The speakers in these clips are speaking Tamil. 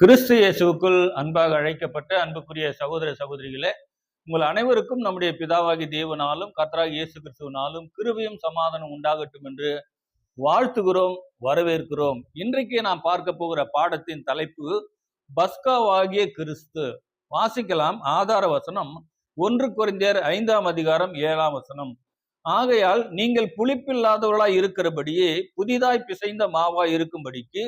கிறிஸ்து இயேசுவுக்குள் அன்பாக அழைக்கப்பட்ட அன்புக்குரிய சகோதர சகோதரிகளே, உங்கள் அனைவருக்கும் நம்முடைய பிதாவாகி தேவனாலும் கர்த்தராகிய இயேசு கிறிஸ்துவினாலும் கிருபையும் சமாதானம் உண்டாகட்டும் என்று வாழ்த்துகிறோம், வரவேற்கிறோம். இன்றைக்கு நாம் பார்க்க போகிற பாடத்தின் தலைப்பு பஸ்காவாகிய கிறிஸ்து. வாசிக்கலாம். ஆதார வசனம் 1 கொரிந்தியர் 5ஆம் அதிகாரம் 7ஆம் வசனம். ஆகையால் நீங்கள் புளிப்பில்லாதவர்களாய் இருக்கிறபடியே புதிதாய் பிசைந்த மாவாய் இருக்கும்படிக்கு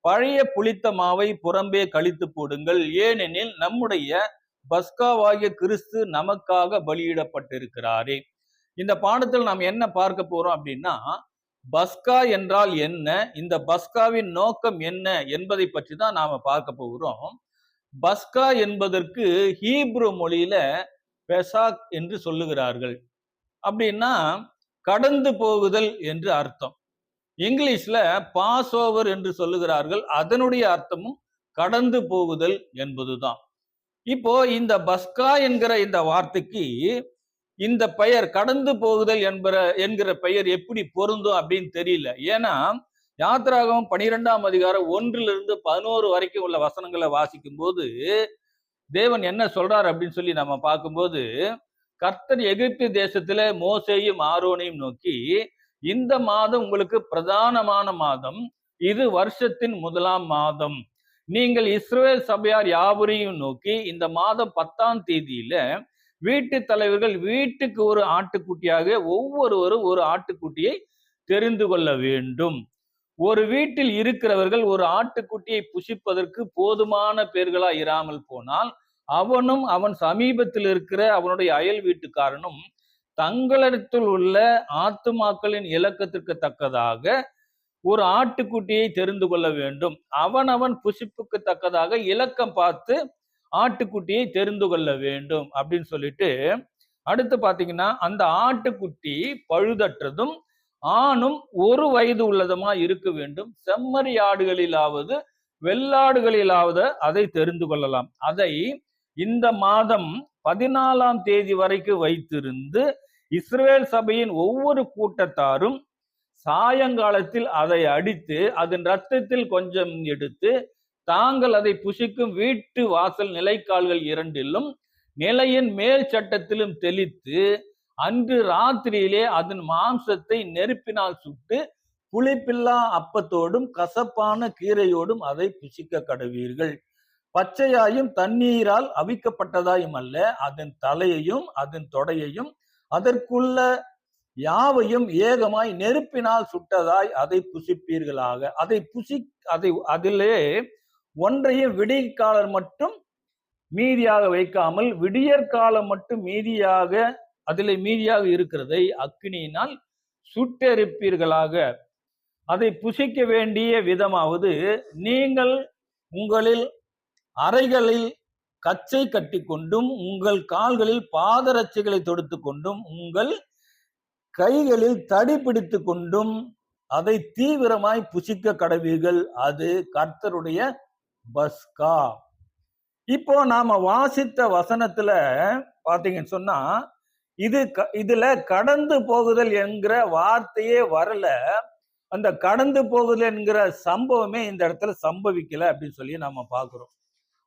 பழைய புளித்த மாவை புறம்பே கழித்து போடுங்கள். ஏனெனில் நம்முடைய பஸ்காவாகிய கிறிஸ்து நமக்காக பலியிடப்பட்டிருக்கிறாரே. இந்த பாடத்தில் நாம் என்ன பார்க்க போறோம் அப்படின்னா, பஸ்கா என்றால் என்ன, இந்த பஸ்காவின் நோக்கம் என்ன என்பதை பற்றி தான் நாம பார்க்க போகிறோம். பஸ்கா என்பதற்கு ஹீப்ரு மொழியில பெசாக் என்று சொல்லுகிறார்கள். அப்படின்னா கடந்து போகுதல் என்று அர்த்தம். இங்கிலீஷ்ல பாஸ் ஓவர் என்று சொல்லுகிறார்கள். அதனுடைய அர்த்தமும் கடந்து போகுதல் என்பதுதான். இப்போ இந்த பஸ்கா என்கிற இந்த வார்த்தைக்கு இந்த பெயர் கடந்து போகுதல் என்கிற பெயர் எப்படி பொருந்தும் அப்படின்னு தெரியல. ஏன்னா யாத்திராகமம் 12ஆம் அதிகாரம் 1-11 வரைக்கும் உள்ள வசனங்களை வாசிக்கும் போது தேவன் என்ன சொல்றார் அப்படின்னு சொல்லி நம்ம பார்க்கும்போது, கர்த்தர் எகிப்து தேசத்துல மோசேயும் ஆரோனையும் நோக்கி, இந்த மாதம் உங்களுக்கு பிரதானமான மாதம், இது வருஷத்தின் முதலாம் மாதம். நீங்கள் இஸ்ரவேல் சபையார் யாவரையும் நோக்கி இந்த மாதம் 10ஆம் தேதியில வீட்டு தலைவர்கள் வீட்டுக்கு ஒரு ஆட்டுக்குட்டியாக ஒவ்வொருவரும் ஒரு ஆட்டுக்குட்டியை தெரிந்து கொள்ள வேண்டும். ஒரு வீட்டில் இருக்கிறவர்கள் ஒரு ஆட்டுக்குட்டியை புசிப்பதற்கு போதுமான பேர்களா இராமல் போனால் அவனும் அவன் சமீபத்தில் இருக்கிற அவனுடைய அயல் வீட்டுக்காரனும் தங்களிடத்தில் உள்ள ஆத்துமாக்களின் இலக்கத்திற்கு தக்கதாக ஒரு ஆட்டுக்குட்டியை தெரிந்து கொள்ள வேண்டும். அவன் புசிப்புக்கு தக்கதாக இலக்கம் பார்த்து ஆட்டுக்குட்டியை தெரிந்து கொள்ள வேண்டும் அப்படின்னு சொல்லிட்டு, அடுத்து பாத்தீங்கன்னா, அந்த ஆட்டுக்குட்டி பழுதற்றதும் ஆணும் 1 வயது உள்ளதுமா இருக்க வேண்டும். செம்மறி ஆடுகளிலாவது வெள்ளாடுகளிலாவது அதை தெரிந்து கொள்ளலாம். அதை இந்த மாதம் 14ஆம் தேதி வரைக்கும் வைத்திருந்து இஸ்ரவேல் சபையின் ஒவ்வொரு கூட்டத்தாரும் சாயங்காலத்தில் அதை அடித்து அதன் இரத்தத்தில் கொஞ்சம் எடுத்து தாங்கள் அதை புசிக்கும் வீட்டு வாசல் நிலைக்கால்கள் 2லும் நிலையின் மேல் சட்டத்திலும் தெளித்து அன்று ராத்திரியிலே அதன் மாம்சத்தை நெருப்பினால் சுட்டு புளிப்பில்லா அப்பத்தோடும் கசப்பான கீரையோடும் அதை புசிக்க கடவீர்கள். பச்சையாயும் தண்ணீரால் அவிக்கப்பட்டதாயும் அல்ல, அதன் தலையையும் அதன் தொடையையும் அதற்குள்ள யாவையும் ஏகமாய் நெருப்பினால் சுட்டதாய் அதை புசிப்பீர்களாக. அதிலே ஒன்றையும் விடியற்காலம் மட்டும் மீதியாக வைக்காமல் விடியற்காலம் மட்டும் அதிலே மீதியாக இருக்கிறதை அக்கினியினால் சுட்டெரிப்பீர்களாக. அதை புசிக்க வேண்டிய விதமாவது, நீங்கள் உங்களில் அறைகளில் கச்சை கட்டி கொண்டும் உங்கள் கால்களில் பாதரட்சைகளை தொடுத்து கொண்டும் உங்கள் கைகளில் தடி பிடித்து கொண்டும் அதை தீவிரமாய் புசிக்க கடவீர்கள். அது கர்த்தருடைய பஸ்கா. இப்போ நாம வாசித்த வசனத்துல பாத்தீங்கன்னு சொன்னா, இதுல கடந்து போகுதல் என்கிற வார்த்தையே வரல. அந்த கடந்து போகுதல் என்கிற சம்பவமே இந்த இடத்துல சம்பவிக்கல அப்படின்னு சொல்லி நாம பாக்குறோம்.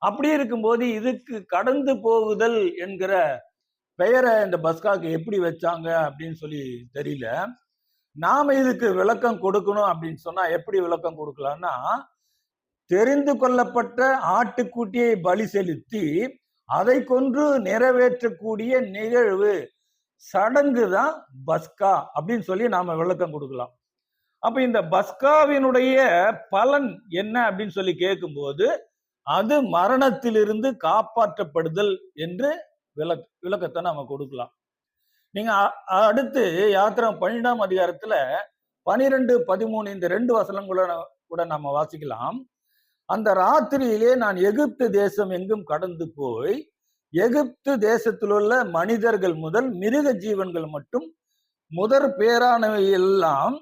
அப்படி இருக்கும்போது இதுக்கு கடந்து போகுதல் என்கிற பெயரை இந்த பஸ்காக்கு எப்படி வச்சாங்க அப்படின்னு சொல்லி தெரியல. நாம இதுக்கு விளக்கம் கொடுக்கணும் அப்படின்னு சொன்னா எப்படி விளக்கம் கொடுக்கலாம்னா, தெரிந்து கொள்ளப்பட்ட ஆட்டுக்குட்டியை பலி செலுத்தி அதை கொன்று நிறைவேற்றக்கூடிய நிகழ்வு சடங்கு தான் பஸ்கா அப்படின்னு சொல்லி நாம விளக்கம் கொடுக்கலாம். அப்ப இந்த பஸ்காவினுடைய பலன் என்ன அப்படின்னு சொல்லி கேட்கும்போது, அது மரணத்திலிருந்து காப்பாற்றப்படுதல் என்று விளக்கத்தை நாம கொடுக்கலாம். நீங்க அடுத்து யாத்திராகமம் 12ஆம் அதிகாரத்துல 12, 13 இந்த 2 வசனங்கள கூட நாம வாசிக்கலாம். அந்த ராத்திரியிலே நான் எகிப்து தேசம் எங்கும் கடந்து போய் எகிப்து தேசத்தில் உள்ள மனிதர்கள் முதல் மிருக ஜீவன்கள் மட்டும் முதற் பேரானவை எல்லாம்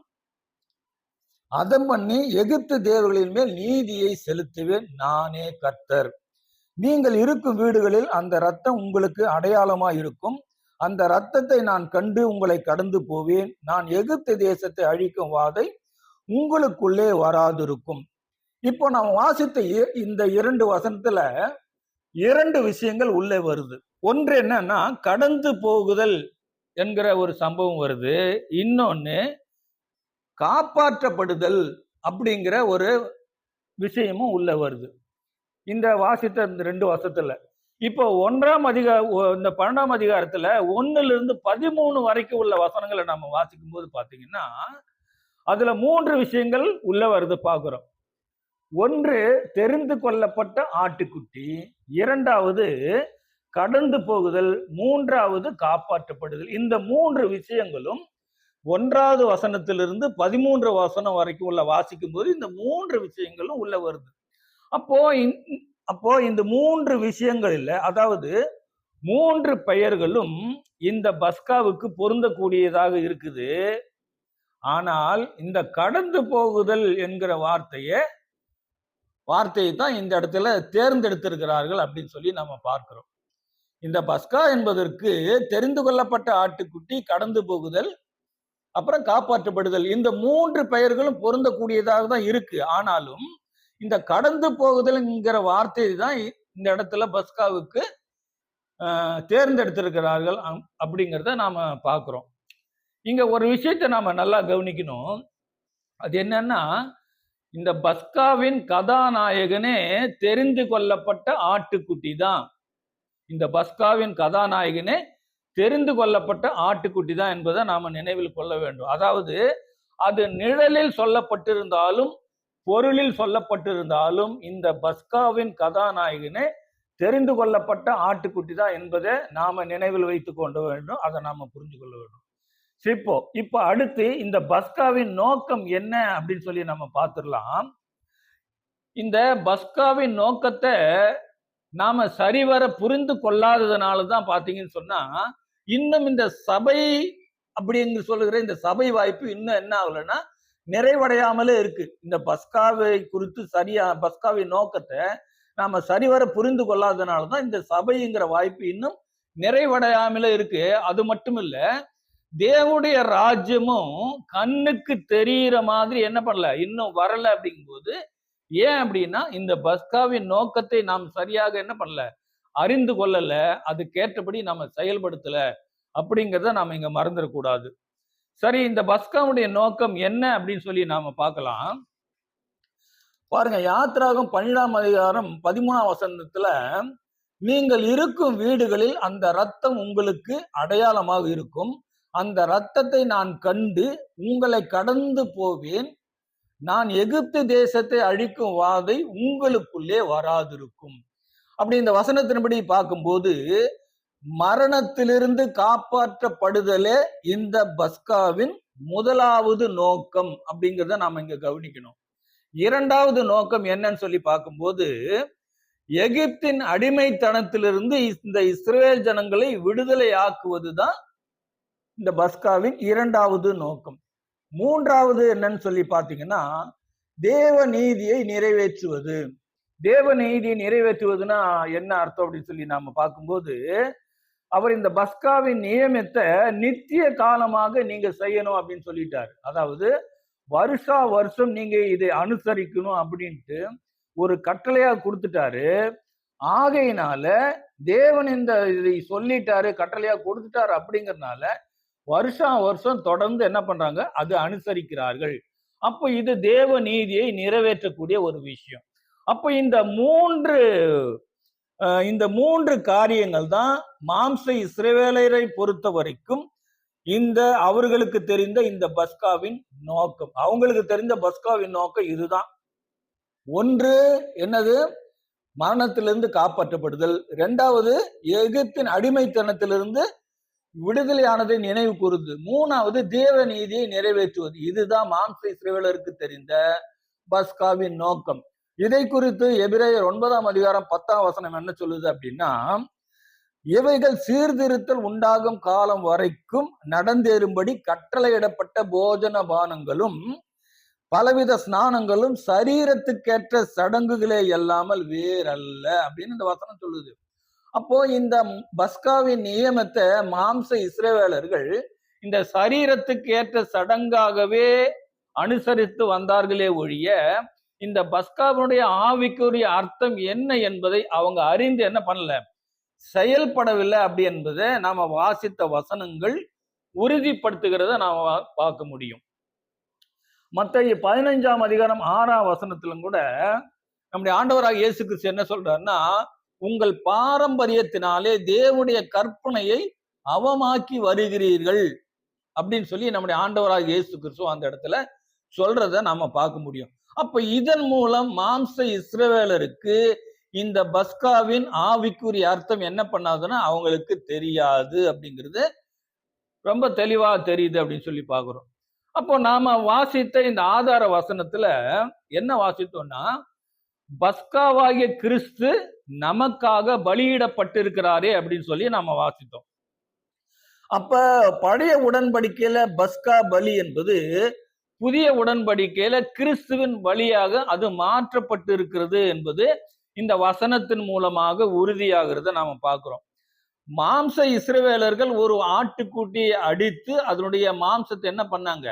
அதம் பண்ணி எகிப்து தேவர்களின் மேல் நீதியை செலுத்துவேன், நானே கர்த்தர். நீங்கள் இருக்கும் வீடுகளில் அந்த இரத்தம் உங்களுக்கு அடையாளமாய் இருக்கும். அந்த இரத்தத்தை நான் கண்டு உங்களை கடந்து போவேன். நான் எகிப்து தேசத்தை அழிக்கும் வாதை உங்களுக்குள்ளே வராதிருக்கும். இப்போ நாம் வாசித்த இந்த 2 வசனத்துல 2 விஷயங்கள் உள்ளே வருது. ஒன்று என்னன்னா, கடந்து போகுதல் என்கிற ஒரு சம்பவம் வருது. இன்னொன்னு காப்பாற்றப்படுதல் அப்படிங்கிற ஒரு விஷயமும் உள்ள வருது. இந்த வாசித்த இந்த 2 வசனத்துல. இப்போ 1ஆம் இந்த 12ஆம் அதிகாரத்துல 1ல இருந்து 13 வரைக்கும் உள்ள வசனங்களை நம்ம வாசிக்கும் போது பாத்தீங்கன்னா, அதுல 3 விஷயங்கள் உள்ள வருது பாக்குறோம். ஒன்று தெரிந்து கொள்ளப்பட்ட ஆட்டுக்குட்டி, 2வது கடந்து போகுதல், 3வது காப்பாற்றப்படுதல். இந்த 3 விஷயங்களும் 1வது வசனத்திலிருந்து 13 வசனம் வரைக்கும் உள்ள வாசிக்கும் போது இந்த 3 விஷயங்களும் உள்ள வருது. அப்போ இந்த 3 விஷயங்களில், அதாவது 3 பெயர்களும் இந்த பஸ்காவுக்கு பொருந்தக்கூடியதாக இருக்குது. ஆனால் இந்த கடந்து போகுதல் என்கிற வார்த்தையை தான் இந்த இடத்துல தேர்ந்தெடுத்திருக்கிறார்கள் அப்படின்னு சொல்லி நம்ம பார்க்கிறோம். இந்த பஸ்கா என்பதற்கு தெரிந்து கொள்ளப்பட்ட ஆட்டுக்குட்டி, கடந்து போகுதல், அப்புறம் காப்பாற்றப்படுதல், இந்த 3 பெயர்களும் பொருந்தக்கூடியதாக தான் இருக்கு. ஆனாலும் இந்த கடந்து போகுதல்ங்கிற வார்த்தை தான் இந்த இடத்துல பஸ்காவுக்கு தேர்ந்தெடுத்திருக்கிறார்கள் அப்படிங்கிறத நாம பார்க்கிறோம். இங்க ஒரு விஷயத்தை நாம நல்லா கவனிக்கணும். அது என்னன்னா, இந்த பஸ்காவின் கதாநாயகனே தெரிந்து கொள்ளப்பட்ட ஆட்டுக்குட்டி தான். இந்த பஸ்காவின் கதாநாயகனே தெரிந்து கொள்ளப்பட்ட ஆட்டுக்குட்டி தான் என்பதை நாம நினைவில் கொள்ள வேண்டும். அதாவது அது நிழலில் சொல்லப்பட்டிருந்தாலும் பொருளில் சொல்லப்பட்டிருந்தாலும் இந்த பஸ்காவின் கதாநாயகனே தெரிந்து கொள்ளப்பட்ட ஆட்டுக்குட்டி தான் என்பதை நாம நினைவில் வைத்துக் கொள்ள வேண்டும். அதை நாம புரிஞ்சு கொள்ள வேண்டும். இப்போ அடுத்து இந்த பஸ்காவின் நோக்கம் என்ன அப்படின்னு சொல்லி நம்ம பார்த்துடலாம். இந்த பஸ்காவின் நோக்கத்தை நாம சரிவர புரிந்து கொள்ளாததுனாலதான் பாத்தீங்கன்னு சொன்னா, இன்னும் இந்த சபை அப்படிங்கிற சொல்லுகிற இந்த சபை வாய்ப்பு இன்னும் என்ன ஆகலைன்னா நிறைவடையாமலே இருக்கு. இந்த பஸ்காவை குறித்து பஸ்காவின் நோக்கத்தை நாம சரிவர புரிந்து கொள்ளாததுனாலதான் இந்த சபைங்கிற வாய்ப்பு இன்னும் நிறைவடையாமலே இருக்கு. அது மட்டும் இல்ல, தேவனுடைய ராஜ்யமும் கண்ணுக்கு தெரிகிற மாதிரி என்ன பண்ணல, இன்னும் வரல. அப்படிங்கும்போது ஏன் அப்படின்னா, இந்த பஸ்காவின் நோக்கத்தை நாம் சரியாக என்ன பண்ணல, அறிந்து கொள்ளல, அதுக்கேற்றபடி நாம செயல்படுத்தல அப்படிங்கிறத நாம இங்க மறந்துடக்கூடாது. சரி, இந்த பஸ்காவுடைய நோக்கம் என்ன அப்படின்னு சொல்லி நாம பார்க்கலாம். பாருங்க, யாத்திராகம் 12ஆம் அதிகாரம் 13ஆம் வசனத்துல, நீங்கள் இருக்கும் வீடுகளில் அந்த இரத்தம் உங்களுக்கு அடையாளமாக இருக்கும். அந்த இரத்தத்தை நான் கண்டு உங்களை கடந்து போவேன். நான் எகிப்து தேசத்தை அழிக்கும் வாதை உங்களுக்குள்ளே வராதிருக்கும். அப்படி இந்த வசனத்தின்படி பார்க்கும்போது மரணத்திலிருந்து காப்பாற்றப்படுதலே இந்த பஸ்காவின் முதலாவது நோக்கம் அப்படிங்கிறத நாம இங்க கவனிக்கணும். 2வது நோக்கம் என்னன்னு சொல்லி பார்க்கும்போது, எகிப்தின் அடிமைத்தனத்திலிருந்து இந்த இஸ்ரேல் ஜனங்களை விடுதலை ஆக்குவதுதான் இந்த பஸ்காவின் 2வது நோக்கம். 3வது என்னன்னு சொல்லி பார்த்தீங்கன்னா, தேவ நீதியை நிறைவேற்றுவது. தேவ நீதியை நிறைவேற்றுவதுன்னா என்ன அர்த்தம் அப்படின்னு சொல்லி நாம பார்க்கும்போது, அவர் இந்த பஸ்காவின் நியமத்தை நித்திய காலமாக நீங்க செய்யணும் அப்படின்னு சொல்லிட்டாரு. அதாவது வருஷா வருஷம் நீங்க இதை அனுசரிக்கணும் அப்படின்ட்டு ஒரு கட்டளையா கொடுத்துட்டாரு. ஆகையினால தேவன் இதை சொல்லிட்டாரு, கட்டளையா கொடுத்துட்டாரு. அப்படிங்கறதுனால வருஷா வருஷம் தொடர்ந்து என்ன பண்றாங்க, அது அனுசரிக்கிறார்கள். அப்போ இது தேவ நீதியை நிறைவேற்றக்கூடிய ஒரு விஷயம். அப்போ இந்த மூன்று காரியங்கள் தான் மாம்ச இஸ்ரவேலரை பொறுத்த வரைக்கும் இந்த அவர்களுக்கு தெரிந்த இந்த பஸ்காவின் நோக்கம். அவங்களுக்கு தெரிந்த பஸ்காவின் நோக்கம் இதுதான். ஒன்று என்னது, மரணத்திலிருந்து காப்பாற்றப்படுதல். 2வது எகிப்தின் அடிமைத்தனத்திலிருந்து விடுதலையானதை நினைவு கூறுது. 3வது தேவ நீதியை நிறைவேற்றுவது. இதுதான் மாம்ச இஸ்ரவேலருக்கு தெரிந்த பஸ்காவின் நோக்கம். இதை குறித்து எபிரேயர் 9ஆம் அதிகாரம் 10ஆம் வசனம் என்ன சொல்லுது அப்படின்னா, இவைகள் சீர்திருத்தல் உண்டாகும் காலம் வரைக்கும் நடந்தேறும்படி கட்டளையிடப்பட்ட போஜன பானங்களும் பலவித ஸ்நானங்களும் சரீரத்துக்கேற்ற சடங்குகளே அல்லாமல் வேறல்ல அப்படின்னு இந்த வசனம் சொல்லுது. அப்போ இந்த பஸ்காவின் நியமத்தை மாம்ச இஸ்ரவேலர்கள் இந்த சரீரத்துக்கு ஏற்ற சடங்காகவே அனுசரித்து வந்தார்களே ஒழிய இந்த பஸ்காவினுடைய ஆவிக்குரிய அர்த்தம் என்ன என்பதை அவங்க அறிந்து என்ன பண்ணல, செயல்படவில்லை. அப்படி என்பதை நாம வாசித்த வசனங்கள் உறுதிப்படுத்துகிறத நாம பார்க்க முடியும். மத்தேயு 15ஆம் அதிகாரம் 6ஆம் வசனத்திலும் கூட நம்முடைய ஆண்டவராக இயேசு கிறிஸ்து என்ன சொல்றாருன்னா, உங்கள் பாரம்பரியத்தினாலே தேவனுடைய கற்பனையை அவமாக்கி வருகிறீர்கள் அப்படின்னு சொல்லி நம்முடைய ஆண்டவராக இயேசு கிறிஸ்து அந்த இடத்துல சொல்றத நாம பார்க்க முடியும். அப்ப இதன் மூலம் மாம்ச இஸ்ரவேலருக்கு இந்த பஸ்காவின் ஆவிக்குரிய அர்த்தம் என்ன பண்ணாதுன்னா அவங்களுக்கு தெரியாது அப்படிங்கிறது ரொம்ப தெளிவா தெரியுது அப்படின்னு சொல்லி பார்க்கிறோம். அப்போ நாம வாசித்த இந்த ஆதார வசனத்துல என்ன வாசித்தோம்னா, பஸ்காவாகிய கிறிஸ்து நமக்காக பலியிடப்பட்டிருக்கிறாரே அப்படின்னு சொல்லி நாம வாசித்தோம். அப்ப பழைய உடன்படிக்கையில பஸ்கா பலி என்பது புதிய உடன்படிக்கையில கிறிஸ்துவின் பலியாக அது மாற்றப்பட்டு இருக்கிறது என்பது இந்த வசனத்தின் மூலமாக உறுதியாகிறத நாம பார்க்கிறோம். மாம்ச இஸ்ரவேலர்கள் ஒரு ஆட்டுக்குட்டியை அடித்து அதனுடைய மாம்சத்தை என்ன பண்ணாங்க,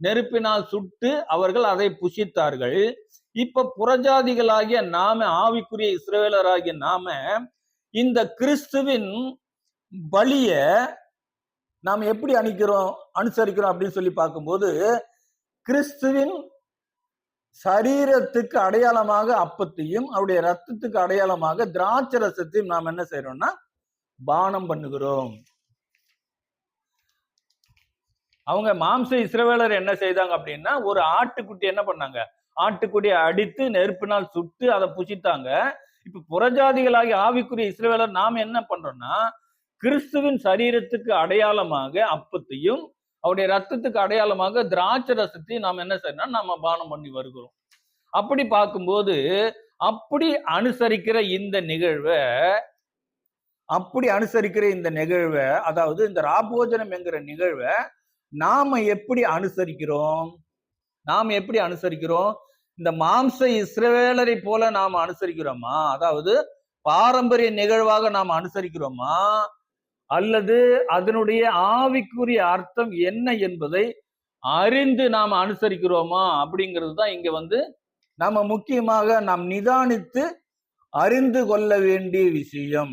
நெருப்பினால் சுட்டு அவர்கள் அதை புசித்தார்கள். இப்ப புறஜாதிகளாகிய நாம, ஆவிக்குரிய இஸ்ரவேலராகிய நாம இந்த கிறிஸ்துவின் பலிய நாம் எப்படி அனுசரிக்கிறோம் அப்படின்னு சொல்லி பார்க்கும்போது, கிறிஸ்துவின் சரீரத்துக்கு அடையாளமாக அப்பத்தையும் அவருடைய ரத்தத்துக்கு அடையாளமாக திராட்சை ரசத்தையும் நாம் என்ன செய்யறோம்னா பானம் பண்ணுகிறோம். அவங்க மாம்ச இஸ்ரவேலர் என்ன செய்தாங்க அப்படின்னா, ஒரு ஆட்டுக்குட்டி என்ன பண்ணாங்க, ஆட்டுக்குட்டியை அடித்து நெருப்பினால் சுட்டு அதை புசித்தாங்க. இப்ப புறஜாதிகளாகி ஆவிக்குரிய இஸ்ரவேலர் நாம் என்ன பண்றோம்னா, கிறிஸ்துவின் சரீரத்துக்கு அடையாளமாக அப்பத்தையும் அவருடைய ரத்தத்துக்கு அடையாளமாக திராட்சை ரசத்தையும் நாம் என்ன செய்யணும், நாம பானம் பண்ணி வருகிறோம். அப்படி பார்க்கும்போது அப்படி அனுசரிக்கிற இந்த நிகழ்வை அதாவது இந்த ராபோஜனம் என்கிற நிகழ்வை நாம எப்படி அனுசரிக்கிறோம்? இந்த மாம்ச இஸ்ரவேலரை போல நாம அனுசரிக்கிறோமா? அதாவது பாரம்பரிய நிகழ்வாக நாம் அனுசரிக்கிறோமா? அல்லது அதனுடைய ஆவிக்குரிய அர்த்தம் என்ன என்பதை அறிந்து நாம் அனுசரிக்கிறோமா அப்படிங்கிறது தான் இங்க நாம முக்கியமாக நாம் நிதானித்து அறிந்து கொள்ள வேண்டிய விஷயம்.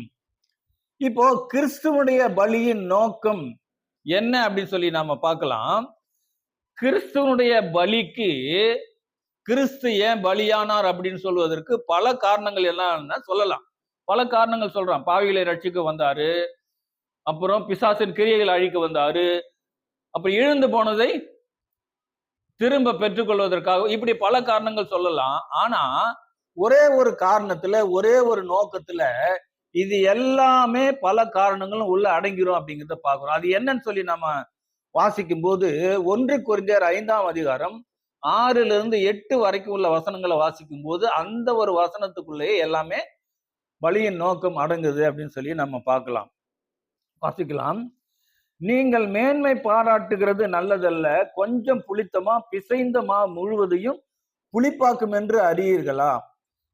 இப்போ கிறிஸ்துவனுடைய பலியின் நோக்கம் என்ன அப்படின்னு சொல்லி நாம பார்க்கலாம். கிறிஸ்துவனுடைய பலிக்கு கிறிஸ்து ஏன் பலியானார் அப்படின்னு சொல்வதற்கு பல காரணங்கள் எல்லாம் சொல்லலாம். பல காரணங்கள் சொல்றான். பாவிகளை ரட்சிக்க வந்தாரு, அப்புறம் பிசாசின் கிரியைகளை அழிக்க வந்தாரு, அப்புறம் இழந்து போனதை திரும்ப பெற்றுக்கொள்வதற்காக, இப்படி பல காரணங்கள் சொல்லலாம். ஆனா ஒரே ஒரு காரணத்துல, ஒரே ஒரு நோக்கத்துல இது எல்லாமே பல காரணங்களும் உள்ள அடங்கிரும் அப்படிங்கிறத பாக்குறோம். அது என்னன்னு சொல்லி நம்ம வாசிக்கும் போது 1 கொரிந்தியர் 5ஆம் அதிகாரம் 6-8 வரைக்கும் உள்ள வசனங்களை வாசிக்கும் போது அந்த ஒரு வசனத்துக்குள்ளேயே எல்லாமே பலியின் நோக்கம் அடங்குது அப்படின்னு சொல்லி நம்ம பார்க்கலாம், வாசிக்கலாம். நீங்கள் மேன்மை பாராட்டுகிறது நல்லதல்ல, கொஞ்சம் புளித்தமா பிசைந்த மா முழுவதையும் புளிப்பாக்கும் என்று அறியீர்களா?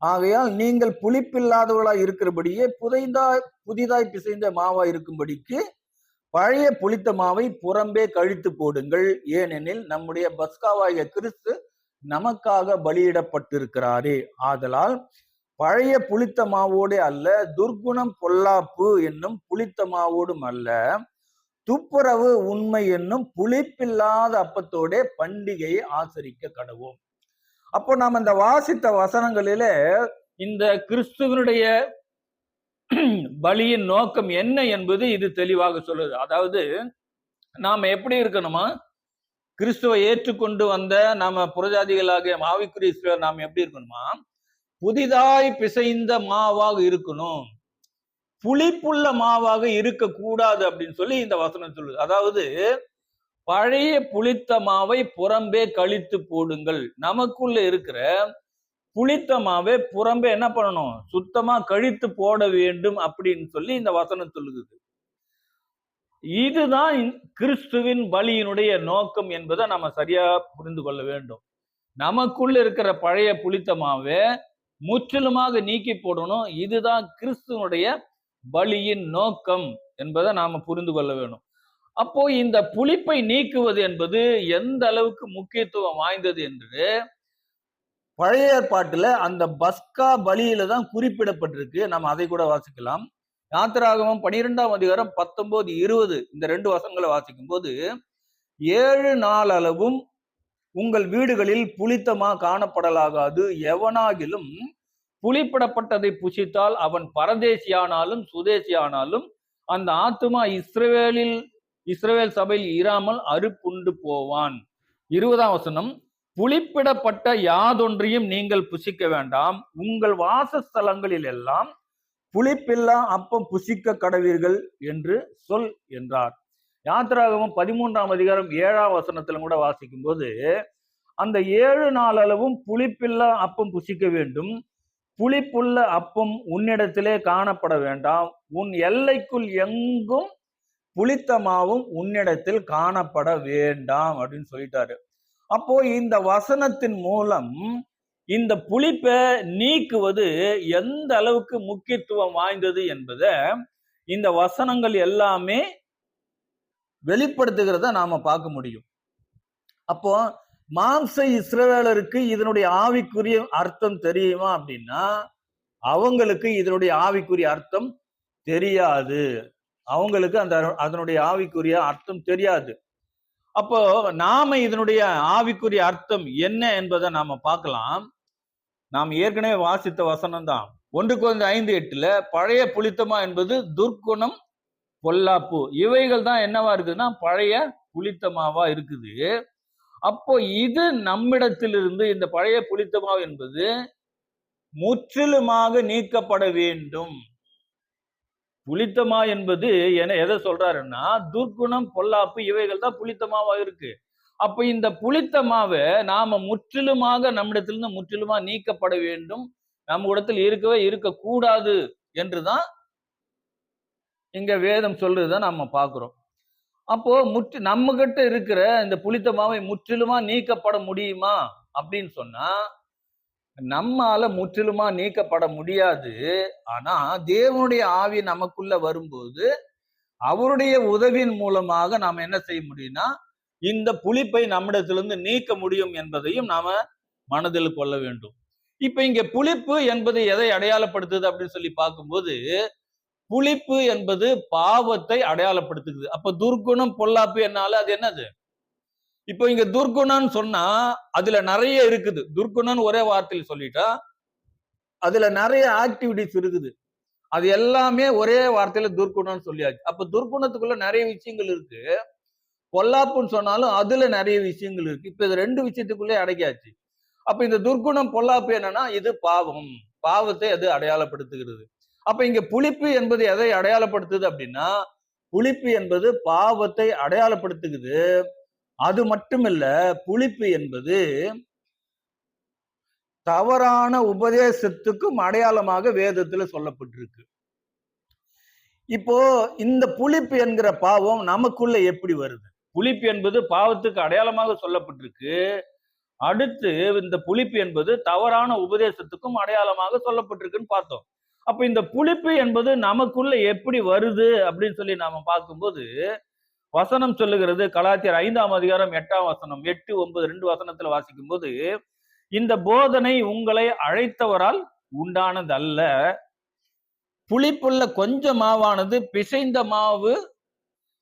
ஆகையால் நீங்கள் புளிப்பில்லாதவர்களாய் இருக்கிறபடியே புதிதாய் பிசைந்த மாவாய் இருக்கும்படிக்கு பழைய புளித்த மாவை புறம்பே கழித்து போடுங்கள். ஏனெனில் நம்முடைய பஸ்காவாகிய கிறிஸ்து நமக்காக பலியிடப்பட்டிருக்கிறாரே. ஆதலால் பழைய புளித்த மாவோடு அல்ல, துர்க்குணம் பொல்லாப்பு என்னும் புளித்த மாவோடும் அல்ல, துப்புரவு உண்மை என்னும் புளிப்பில்லாத அப்பத்தோட பண்டிகையை ஆசரிக்க கடவோம். அப்போ நாம் இந்த வாசித்த வசனங்களில இந்த கிறிஸ்துவனுடைய பலியின் நோக்கம் என்ன என்பது இது தெளிவாக சொல்லுது. அதாவது நாம எப்படி இருக்கணுமா, கிறிஸ்துவை ஏற்றுக்கொண்டு வந்த நாம புறஜாதிகளாக ஆவிக்குரிய இஸ்ரவேலர் நாம் எப்படி இருக்கணுமா, புதிதாய் பிசைந்த மாவாக இருக்கணும், புளிப்புள்ள மாவாக இருக்கக்கூடாது அப்படின்னு சொல்லி இந்த வசனம் சொல்லுது. அதாவது பழைய புளித்த மாவை புறம்பே கழித்து போடுங்கள். நமக்குள்ள இருக்கிற புளித்த மாவை புறம்பே என்ன பண்ணணும், சுத்தமா கழித்து போட வேண்டும் அப்படின்னு சொல்லி இந்த வசனம் சொல்லுது. இதுதான் கிறிஸ்துவின் பலியினுடைய நோக்கம் என்பதை நம்ம சரியா புரிந்து கொள்ள வேண்டும். நமக்குள்ள இருக்கிற பழைய புளித்த மாவை முற்றிலுமாக நீக்கி போடணும். இதுதான் கிறிஸ்துவனுடைய பலியின் நோக்கம் என்பதை நாம புரிந்து கொள்ள வேண்டும். அப்போ இந்த புளிப்பை நீக்குவது என்பது எந்த அளவுக்கு முக்கியத்துவம் வாய்ந்தது என்று பழைய ஏற்பாட்டுல அந்த பஸ்கா பலியில தான் குறிப்பிடப்பட்டிருக்கு. நம்ம அதை கூட வாசிக்கலாம். யாத்திராகமம் 12ஆம் அதிகாரம் 19, 20 இந்த 2 வசனங்களை வாசிக்கும் போது, 7 நாள் அளவும் உங்கள் வீடுகளில் புளித்தமா காணப்படலாகாது. எவனாகிலும் புளிப்பிடப்பட்டதை புசித்தால் அவன் பரதேசியானாலும் சுதேசியானாலும் அந்த ஆத்துமா இஸ்ரவேல் சபையில் இராமல் அறுப்புண்டு போவான். 20ஆம் வசனம், புளிப்பிடப்பட்ட யாதொன்றையும் நீங்கள் புசிக்க வேண்டாம். உங்கள் வாசஸ்தலங்களில் எல்லாம் புளிப்பில்லா அப்பம் புசிக்க கடவீர்கள் என்று சொல் என்றார். யாத்திராகமம் 13ஆம் அதிகாரம் 7ஆம் வசனத்திலும் கூட வாசிக்கும் போது, அந்த 7 நாள் அளவும் புளிப்பில்லா அப்பம் புசிக்க வேண்டும். புளிப்புள்ள அப்பம் உன்னிடத்திலே காணப்பட வேண்டாம். உன் எல்லைக்குள் எங்கும் புளித்த மாவும் உன்னிடத்தில் காணப்பட வேண்டாம் அப்படின்னு சொல்லிட்டாரு. அப்போ இந்த வசனத்தின் மூலம் இந்த புளிப்பை நீக்குவது எந்த அளவுக்கு முக்கியத்துவம் வாய்ந்தது என்பதை இந்த வசனங்கள் எல்லாமே வெளிப்படுத்துகிறத நாம பார்க்க முடியும். அப்போ மாம்ச இஸ்ரவேலருக்கு இதனுடைய ஆவிக்குரிய அர்த்தம் தெரியுமா அப்படின்னா, அவங்களுக்கு இதனுடைய ஆவிக்குரிய அர்த்தம் தெரியாது. அவங்களுக்கு அதனுடைய ஆவிக்குரிய அர்த்தம் தெரியாது. அப்போ நாம இதனுடைய ஆவிக்குரிய அர்த்தம் என்ன என்பதை நாம பார்க்கலாம். நாம் ஏற்கனவே வாசித்த வசனம் தான் 1 Corinthians 5:8 பழைய புளித்தமா என்பது துர்க்குணம், பொல்லாப்பு, இவைகள் தான் என்னவா இருக்குதுன்னா பழைய புளித்தமாவா இருக்குது. அப்போ இது நம்மிடத்திலிருந்து இந்த பழைய புளித்தமா என்பது முற்றிலுமாக நீக்கப்பட வேண்டும். புளித்தமா என்பது எதை சொல்றாருன்னா துர்க்குணம், பொல்லாப்பு, இவைகள் தான் புளித்தமாவா இருக்கு. அப்ப இந்த புளித்தமாவை நாம முற்றிலுமாக நம்மிடத்திலிருந்து முற்றிலுமா நீக்கப்பட வேண்டும். நம்ம இடத்தில் இருக்கவே இருக்கக்கூடாது என்றுதான் இங்க வேதம் சொல்றதை நம்ம பார்க்கிறோம். அப்போ நம்ம கிட்ட இருக்கிற இந்த புளித்தமாவை முற்றிலுமா நீக்கப்பட முடியுமா அப்படின்னு சொன்னா நம்மால முற்றிலுமா நீக்கப்பட முடியாது. ஆனா தேவனுடைய ஆவி நமக்குள்ள வரும்போது அவருடைய உதவியின் மூலமாக நாம என்ன செய்ய முடியும்னா இந்த புளிப்பை நம்மிடத்திலிருந்து நீக்க முடியும் என்பதையும் நாம மனதில் கொள்ள வேண்டும். இப்ப இங்க புளிப்பு என்பது எதை அடையாளப்படுத்துது அப்படின்னு சொல்லி பார்க்கும்போது, புளிப்பு என்பது பாவத்தை அடையாளப்படுத்துது. அப்ப துர்க்குணம், பொல்லாப்பு என்னால அது என்னது? இப்போ இங்க துர்க்குணம்னு சொன்னா அதுல நிறைய இருக்குது. துர்க்குணம் ஒரே வார்த்தையில் சொல்லிட்டா அதுல நிறைய ஆக்டிவிட்டிஸ் இருக்குது. அது எல்லாமே ஒரே வார்த்தையில துர்க்குணம்னு சொல்லியாச்சு. அப்ப துர்க்குணத்துக்குள்ள நிறைய விஷயங்கள் இருக்கு. பொல்லாப்புன்னு சொன்னாலும் அதுல நிறைய விஷயங்கள் இருக்கு. இப்ப இது 2 விஷயத்துக்குள்ளே அடக்கியாச்சு. அப்ப இந்த துர்க்குணம், பொல்லாப்பு என்னன்னா இது பாவம், பாவத்தை அது அடையாளப்படுத்துகிறது. அப்ப இங்க புளிப்பு என்பது எதை அடையாளப்படுத்துது அப்படின்னா புளிப்பு என்பது பாவத்தை அடையாளப்படுத்துகிறது. அது மட்டுமில்ல, புளிப்பு என்பது தவறான உபதேசத்துக்கும் அடையாளமாக வேதத்துல சொல்லப்பட்டிருக்கு. இப்போ இந்த புளிப்பு என்கிற பாவம் நமக்குள்ள எப்படி வருது? புளிப்பு என்பது பாவத்துக்கு அடையாளமாக சொல்லப்பட்டிருக்கு. அடுத்து இந்த புளிப்பு என்பது தவறான உபதேசத்துக்கும் அடையாளமாக சொல்லப்பட்டிருக்குன்னு பார்த்தோம். அப்ப இந்த புளிப்பு என்பது நமக்குள்ள எப்படி வருது அப்படின்னு சொல்லி நாம பார்க்கும்போது வசனம் சொல்லுகிறது. கலாத்தியர் 5ஆம் அதிகாரம் 8ஆம் வசனம் 8, 9 2 வசனத்துல வாசிக்கும் போது, இந்த போதனை உங்களை அழைத்தவரால் உண்டானதல்ல. புளிப்புள்ள கொஞ்சம் மாவானது பிசைந்த மாவு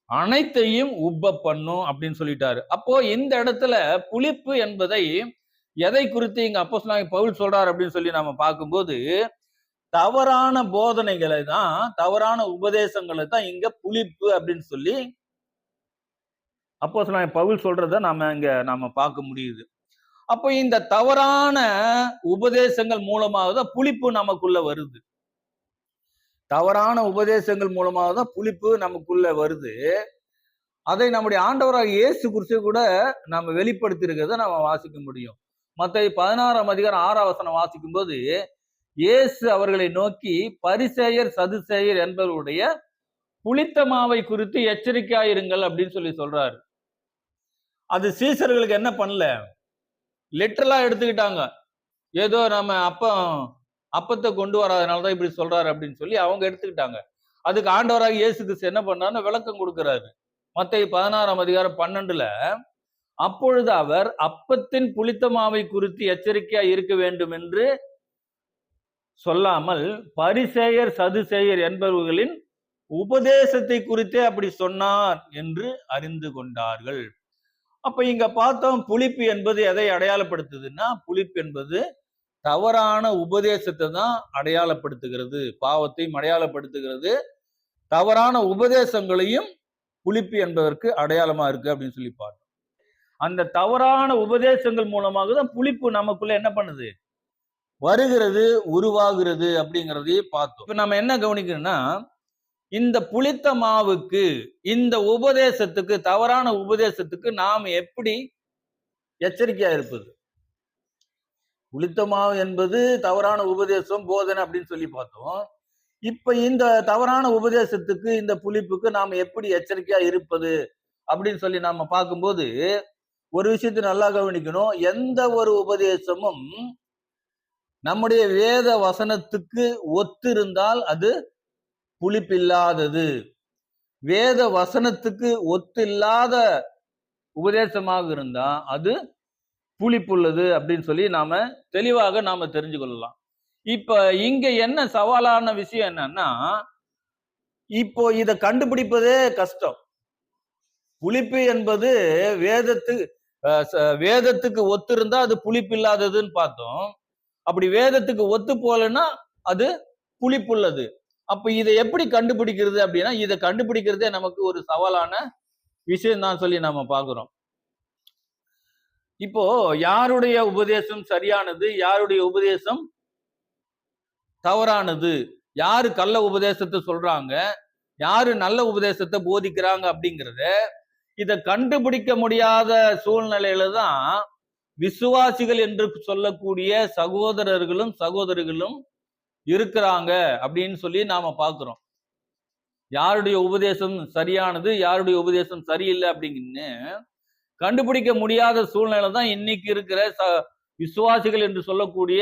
அனைத்தையும் உப்ப பண்ணும் அப்படின்னு சொல்லிட்டாரு. அப்போ இந்த இடத்துல புளிப்பு என்பதை எதை குறித்து இங்க அப்போஸ்தலனாகிய பவுல் சொல்றாரு அப்படின்னு சொல்லி நாம பார்க்கும்போது தவறான போதனைகளை தான், தவறான உபதேசங்களை தான் இங்க புளிப்பு அப்படின்னு சொல்லி அப்போஸ்தலனாகிய பவுல் சொல்றதை நாம பார்க்க முடியுது. அப்போ இந்த தவறான உபதேசங்கள் மூலமாக தான் புளிப்பு நமக்குள்ள வருது. தவறான உபதேசங்கள் மூலமாக தான் புளிப்பு நமக்குள்ள வருது. அதை நம்முடைய ஆண்டவராக இயேசு கிறிஸ்து கூட நம்ம வெளிப்படுத்தி இருக்கிறத நம்ம வாசிக்க முடியும். மத்தேயு 16ஆம் அதிகாரம் 6ஆம் வசனம் வாசிக்கும் போது இயேசு அவர்களை நோக்கி பரிசேயர், சதுசேயர் என்பவருடைய புளித்த மாவை குறித்து எச்சரிக்கையாயிருங்கள் அப்படின்னு சொல்லி சொல்றாரு. அது சீசர்களுக்கு என்ன பண்ணல, லிட்டரலா எடுத்துக்கிட்டாங்க. ஏதோ நம்ம அப்பத்தை கொண்டு வராதனாலதான் இப்படி சொல்றாரு அப்படின்னு சொல்லி அவங்க எடுத்துக்கிட்டாங்க. அதுக்கு ஆண்டவராக இயேசு கிறிஸ்து என்ன பண்ணாருன்னு விளக்கம் கொடுக்கிறாரு. மத்தேயு 16ஆம் அதிகாரம் 12 அப்பொழுது அவர் அப்பத்தின் புளித்த மாவை குறித்து எச்சரிக்கையா இருக்க வேண்டும் என்று சொல்லாமல் பரிசேயர் சதுசேயர் என்பவர்களின் உபதேசத்தை குறித்தே அப்படி சொன்னார் என்று அறிந்து கொண்டார்கள். அப்ப இங்க பார்த்தோம், புளிப்பு என்பது எதை அடையாளப்படுத்துதுன்னா, புளிப்பு என்பது தவறான உபதேசத்தை தான் அடையாளப்படுத்துகிறது, பாவத்தையும் அடையாளப்படுத்துகிறது, தவறான உபதேசங்களையும் புளிப்பு என்பதற்கு அடையாளமா இருக்கு அப்படின்னு சொல்லி பார்த்தோம். அந்த தவறான உபதேசங்கள் மூலமாக தான் புளிப்பு நமக்குள்ள என்ன பண்ணுது, வருகிறது, உருவாகிறது அப்படிங்கிறதையே பார்த்தோம். இப்ப நம்ம என்ன கவனிக்கணும்னா, இந்த புளித்த மாவுக்கு, இந்த உபதேசத்துக்கு, தவறான உபதேசத்துக்கு நாம் எப்படி எச்சரிக்கையா இருப்பது? புளித்த மாவு என்பது தவறான உபதேசம், போதனை அப்படின்னு சொல்லி பார்த்தோம். இப்ப இந்த தவறான உபதேசத்துக்கு, இந்த புளிப்புக்கு நாம எப்படி எச்சரிக்கையா இருப்பது அப்படின்னு சொல்லி நாம பார்க்கும்போது, ஒரு விஷயத்தை நல்லா கவனிக்கணும். எந்த ஒரு உபதேசமும் நம்முடைய வேத வசனத்துக்கு ஒத்து இருந்தால் அது புளிப்பில்லாதது. வேத வசனத்துக்கு ஒத்து இல்லாத உபதேசமாக இருந்தா அது புளிப்புள்ளது அப்படின்னு சொல்லி நாம தெளிவாக நாம தெரிஞ்சு கொள்ளலாம். இப்ப இங்க என்ன சவாலான விஷயம் என்னன்னா, இப்போ இதை கண்டுபிடிப்பதே கஷ்டம். புளிப்பு என்பது வேதத்துக்கு ஒத்து இருந்தா அது புளிப்பு இல்லாததுன்னு பார்த்தோம். அப்படி வேதத்துக்கு ஒத்து போலன்னா அது புளிப்புள்ளது. அப்ப இதை எப்படி கண்டுபிடிக்கிறது அப்படின்னா, இதை கண்டுபிடிக்கிறதே நமக்கு ஒரு சவாலான விஷயம் தான் சொல்லி நாம பாக்குறோம். இப்போ யாருடைய உபதேசம் சரியானது, யாருடைய உபதேசம் தவறானது, யாரு கள்ள உபதேசத்தை சொல்றாங்க, யாரு நல்ல உபதேசத்தை போதிக்கிறாங்க அப்படிங்கிறத இதை கண்டுபிடிக்க முடியாத சூழ்நிலையில தான் விசுவாசிகள் என்று சொல்லக்கூடிய சகோதரர்களும் சகோதரிகளும் இருக்கிறாங்க அப்படின்னு சொல்லி நாம பார்க்கிறோம். யாருடைய உபதேசம் சரியானது, யாருடைய உபதேசம் சரியில்லை அப்படிங்கன்னு கண்டுபிடிக்க முடியாத சூழ்நிலை தான் இன்னைக்கு இருக்கிற விசுவாசிகள் என்று சொல்லக்கூடிய